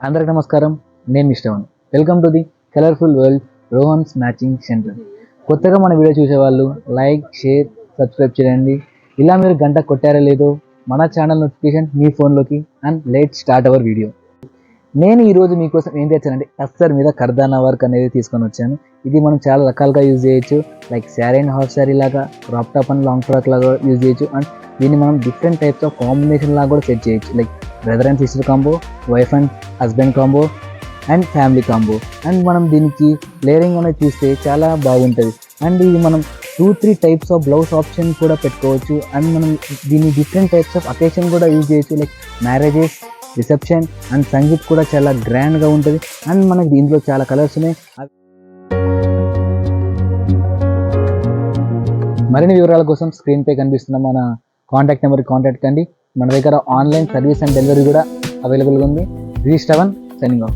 అందరికి నమస్కారం. నేను mister. Welcome to the colourful world Rohan's matching centre. కొత్తగా మన వీడియో చూసేవాళ్ళు లైక్, షేర్, సబ్స్క్రైబ్ చేయండి. ఇలా మీరు గంట కొట్టారో లేదో మన ఛానల్ నోటిఫికేషన్ మీ ఫోన్లోకి. And let start our video. నేను ఈరోజు మీకోసం ఏం తెచ్చానంటే టస్సర్ మీద కర్దానా వర్క్ అనేది తీసుకొని వచ్చాను. ఇది మనం చాలా రకాలుగా యూజ్ చేయొచ్చు. Like sari and half sari లాగా, crop top and long frock లాగా యూజ్ చేయొచ్చు. అండ్ దీన్ని మనం డిఫరెంట్ టైప్స్ ఆఫ్ కాంబినేషన్ లాగా కూడా సెట్ చేయొచ్చు. Like brother and sister combo, wife and husband combo, and family combo. And మనం దీనికి లేయరింగ్ అనేది చూస్తే చాలా బాగుంటుంది. అండ్ ఇది మనం 2-3 టైప్స్ ఆఫ్ బ్లౌజ్ ఆప్షన్ కూడా పెట్టుకోవచ్చు. అండ్ మనం దీన్ని డిఫరెంట్ టైప్స్ ఆఫ్ అకేషన్ కూడా యూజ్ చేయొచ్చు. Like marriages, reception and sangeet కూడా చాలా గ్రాండ్గా ఉంటుంది. అండ్ మనకి దీంట్లో చాలా కలర్స్ ఉన్నాయి. మరిన్ని వివరాల కోసం స్క్రీన్పై కనిపిస్తున్న మన కాంటాక్ట్ నెంబర్కి కాంటాక్ట్ కండి. మన దగ్గర ఆన్లైన్ సర్వీస్ అండ్ డెలివరీ కూడా అవైలబుల్గా ఉంది. Shravan signing off.